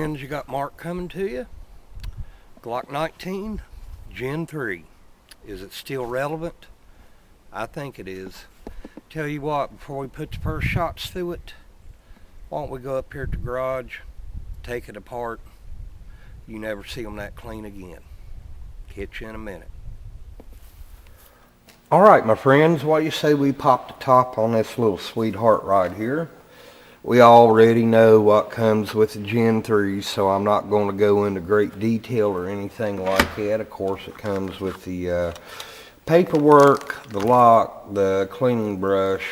friends, you got Mark coming to you. Glock 19, Gen 3. Is it still relevant? I think it is. Tell you what, before we put the first shots through it, why don't we go up here to the garage, take it apart. You never see them that clean again. Catch you in a minute. Alright, my friends, what do you say we pop the top on this little sweetheart right here? We already know what comes with the Gen 3, so I'm not going to go into great detail or anything like that. Of course, it comes with the paperwork, the lock, the cleaning brush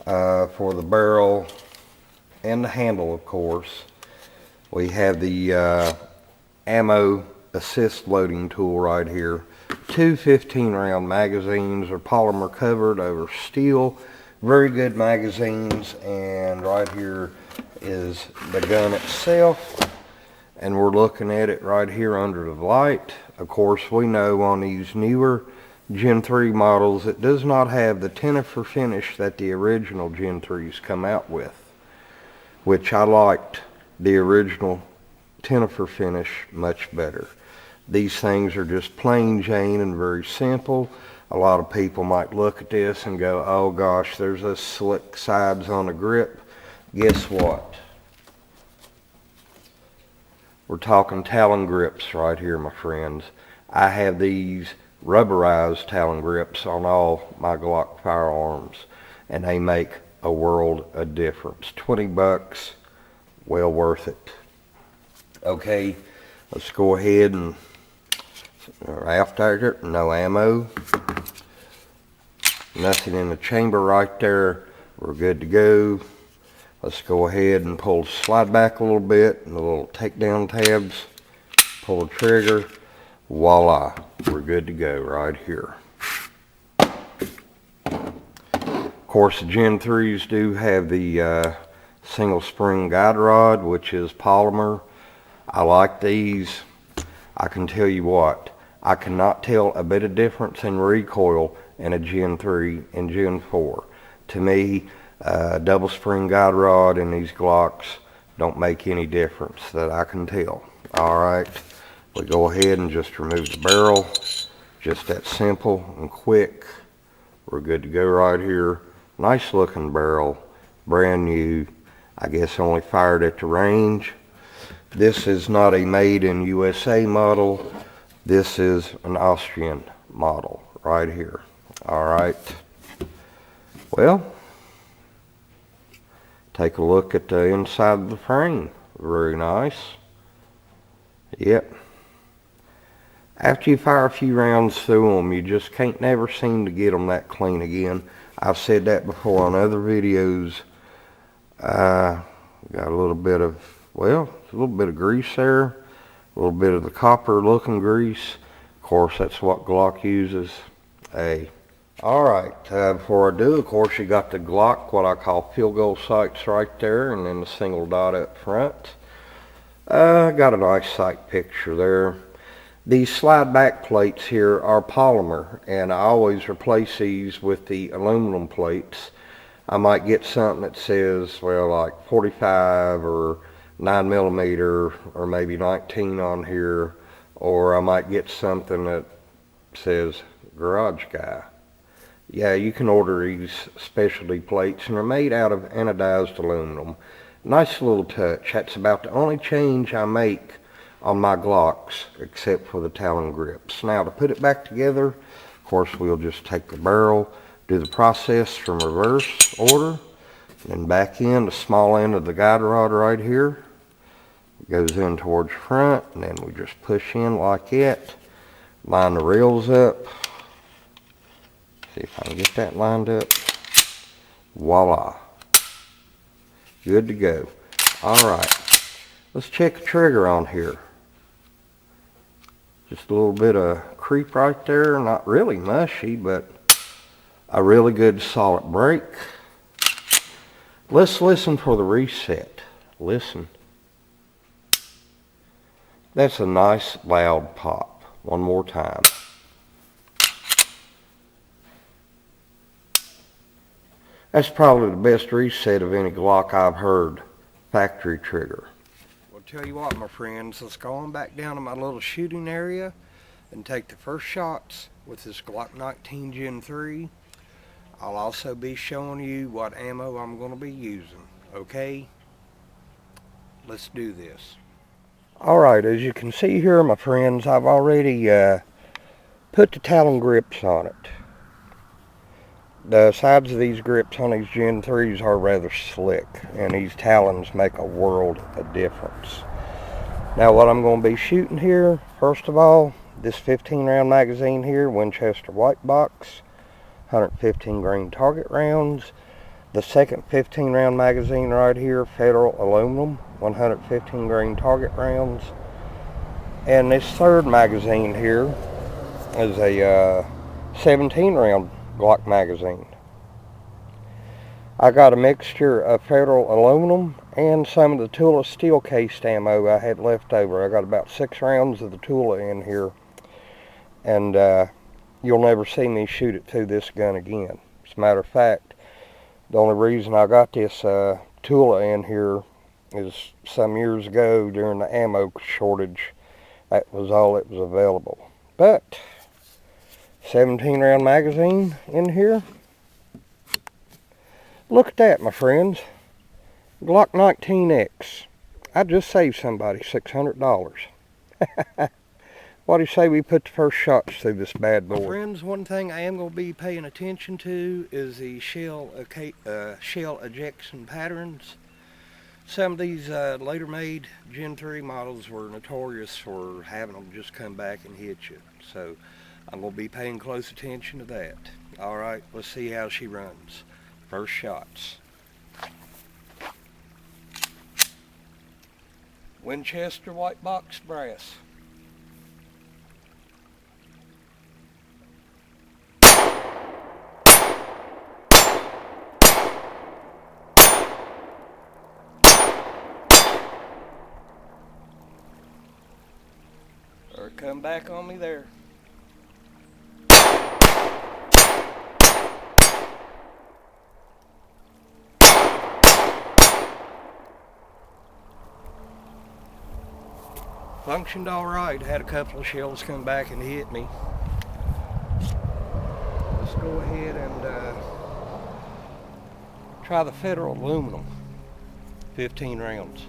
for the barrel, and the handle, of course. We have the ammo assist loading tool right here. Two 15-round magazines are polymer covered over steel. Very good magazines, and right here is the gun itself, and we're looking at it right here under the light. Of course, we know on these newer Gen 3 models it does not have the tinifer finish that the original Gen 3s come out with, which I liked the original tinifer finish much better. These things are just plain Jane and very simple. A lot of people might look at this and go, oh gosh, there's those slick sides on the grip. Guess what? We're talking Talon grips right here, my friends. I have these rubberized Talon grips on all my Glock firearms, and they make a world of difference. 20 bucks, well worth it. Okay, let's go ahead and after no ammo, nothing in the chamber right there. We're good to go. Let's go ahead and pull the slide back a little bit and the little takedown tabs. Pull the trigger. Voila, we're good to go right here. Of course, the Gen 3s do have the single spring guide rod, which is polymer. I like these. I can tell you what, I cannot tell a bit of difference in recoil in a Gen 3 and Gen 4. To me, double spring guide rod in these Glocks don't make any difference that I can tell. Alright, we go ahead and just remove the barrel. Just that simple and quick. We're good to go right here. Nice looking barrel, brand new. I guess only fired at the range. This is not a made in USA model. This is an Austrian model right here. Alright. Well, take a look at the inside of the frame. Very nice. Yep. After you fire a few rounds through them, you just can't never seem to get them that clean again. I've said that before on other videos. Got a little bit of, well, a little bit of grease there, a little bit of the copper looking grease. Of course, that's what Glock uses. Hey, alright, before I do, of course, you got the Glock, what I call field goal sights right there, and then the single dot up front. Got a nice sight picture there. These slide back plates here are polymer, and I always replace these with the aluminum plates. I might get something that says, well, like 45 or 9mm or maybe 19 on here, or I might get something that says Garage Guy. Yeah, you can order these specialty plates, and they're made out of anodized aluminum. Nice little touch. That's about the only change I make on my Glocks, except for the Talon grips. Now, to put it back together, of course, we'll just take the barrel, do the process from reverse order, and back in the small end of the guide rod right here. It goes in towards the front, and then we just push in like that. Line the rails up. See if I can get that lined up. Voila. Good to go. Alright, let's check the trigger on here. Just a little bit of creep right there. Not really mushy, but a really good solid break. Let's listen for the reset. Listen. That's a nice loud pop. One more time. That's probably the best reset of any Glock I've heard. Factory trigger. Well, Tell you what, my friends, let's go on back down to my little shooting area and take the first shots with this Glock 19 Gen 3. I'll also be showing you what ammo I'm going to be using, okay? Let's do this. Alright, as you can see here, my friends, I've already put the Talon grips on it. The sides of these grips on these Gen 3s are rather slick, and these Talons make a world of difference. Now what I'm going to be shooting here, first of all, this 15 round magazine here, Winchester white box, 115 grain target rounds. The second 15 round magazine right here, Federal aluminum, 115 grain target rounds. And this third magazine here is a 17 round Glock magazine. I got a mixture of Federal aluminum and some of the Tula steel cased ammo I had left over. I got about 6 rounds of the Tula in here, and you'll never see me shoot it through this gun again. As a matter of fact, the only reason I got this Tula in here is some years ago during the ammo shortage. That was all that was available. But 17 round magazine in here. Look at that, my friends. Glock 19X. I just saved somebody $600. What do you say we put the first shots through this bad boy? Friends, one thing I am going to be paying attention to is the shell ejection patterns. Some of these later made Gen 3 models were notorious for having them just come back and hit you. So I'm going to be paying close attention to that. Alright, let's see how she runs. First shots. Winchester white box brass. Or come back on me there. Functioned alright. Had a couple of shells come back and hit me. Let's go ahead and try the Federal aluminum. 15 rounds.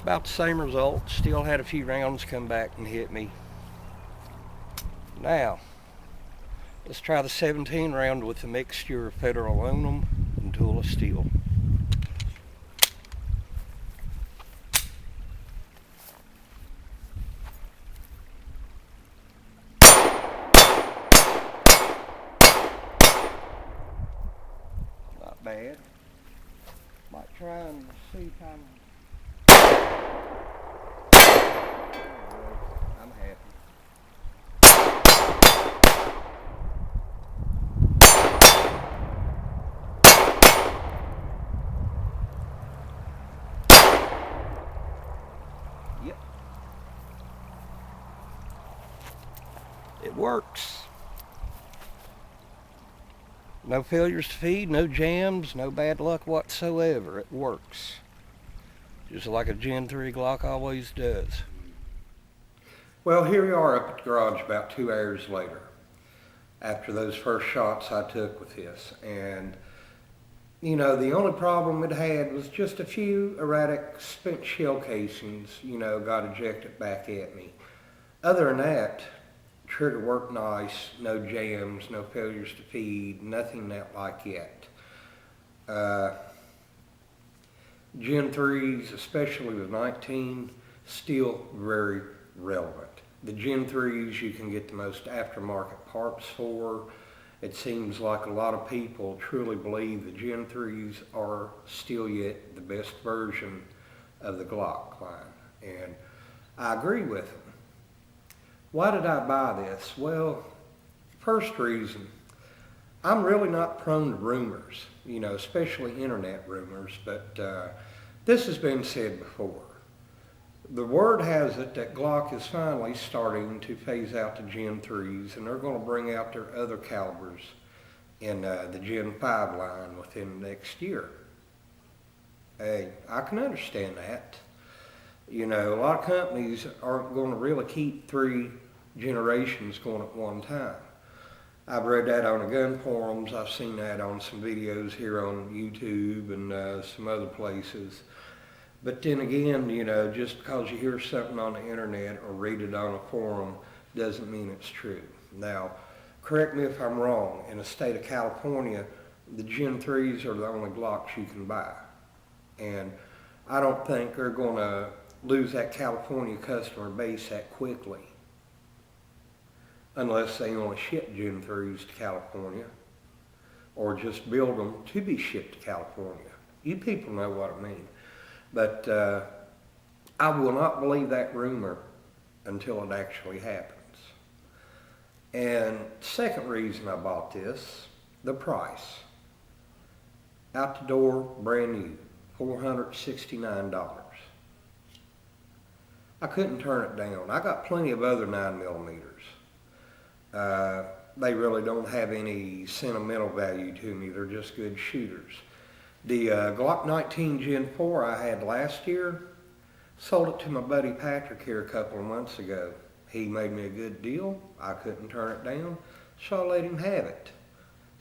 About the same result. Still had a few rounds come back and hit me. Now, let's try the 17 round with a mixture of Federal aluminum and Tula steel. Not bad. Might try and see if I'm happy. Yep. It works. No failures to feed, no jams, no bad luck whatsoever. It works. Just like a Gen 3 Glock always does. Well, here we are up at the garage about 2 hours later, after those first shots I took with this. And, you know, the only problem it had was just a few erratic spent shell casings, you know, got ejected back at me. Other than that, trigger worked nice, no jams, no failures to feed, nothing that like yet. Gen 3s, especially with 19, still very relevant. The Gen 3s you can get the most aftermarket parts for. It seems like a lot of people truly believe the Gen 3s are still yet the best version of the Glock line. And I agree with him. Why did I buy this? Well, first reason, I'm really not prone to rumors, especially internet rumors, but this has been said before. The word has it that Glock is finally starting to phase out the Gen 3s, and they're going to bring out their other calibers in the Gen 5 line within the next year. Hey, I can understand that. A lot of companies aren't going to really keep 3 generations going at one time. I've read that on the gun forums. I've seen that on some videos here on YouTube and some other places. But then again, just because you hear something on the internet or read it on a forum doesn't mean it's true. Now, correct me if I'm wrong, in the state of California, the Gen 3s are the only Glocks you can buy. And I don't think they're going to lose that California customer base that quickly, unless they only ship Gen 3s to California, or just build them to be shipped to California. You people know what I mean. But I will not believe that rumor until it actually happens. And second reason I bought this, the price. Out the door, brand new, $469. I couldn't turn it down. I got plenty of other 9mm. They really don't have any sentimental value to me. They're just good shooters. The Glock 19 Gen 4 I had last year, sold it to my buddy Patrick here a couple of months ago. He made me a good deal. I couldn't turn it down, so I let him have it.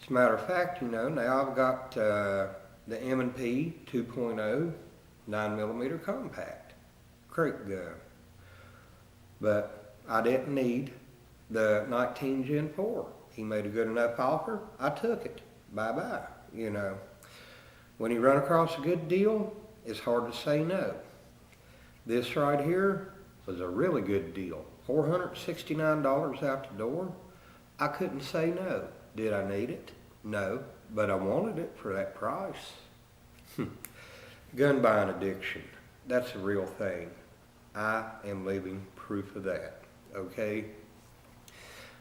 As a matter of fact, now I've got the M&P 2.0 9mm compact. Great gun. But I didn't need the 19 Gen 4. He made a good enough offer. I took it. Bye-bye, When you run across a good deal, it's hard to say no. This right here was a really good deal. $469 out the door. I couldn't say no. Did I need it? No, but I wanted it for that price. Gun buying addiction. That's a real thing. I am living proof of that, okay?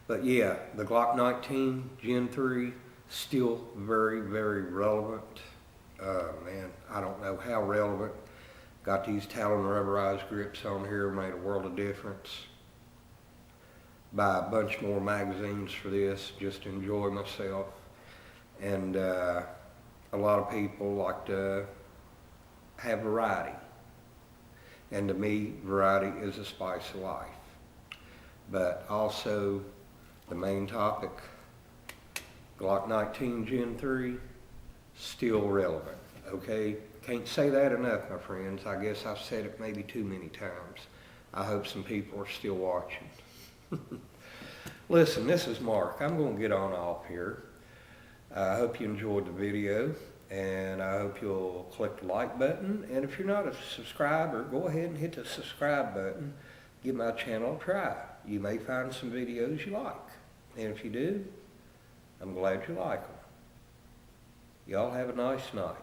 But yeah, the Glock 19 Gen 3, still very, very relevant. Man, I don't know how relevant. Got these Talon rubberized grips on here, made a world of difference. Buy a bunch more magazines for this, just to enjoy myself. And a lot of people like to have variety. And to me, variety is the spice of life. But also, the main topic, Glock 19 Gen 3, still relevant, okay? Can't say that enough, my friends. I guess I've said it maybe too many times. I hope some people are still watching. Listen, this is Mark. I'm going to get on off here. I hope you enjoyed the video, and I hope you'll click the like button. And if you're not a subscriber, go ahead and hit the subscribe button. Give my channel a try. You may find some videos you like. And if you do, I'm glad you like them. Y'all have a nice night.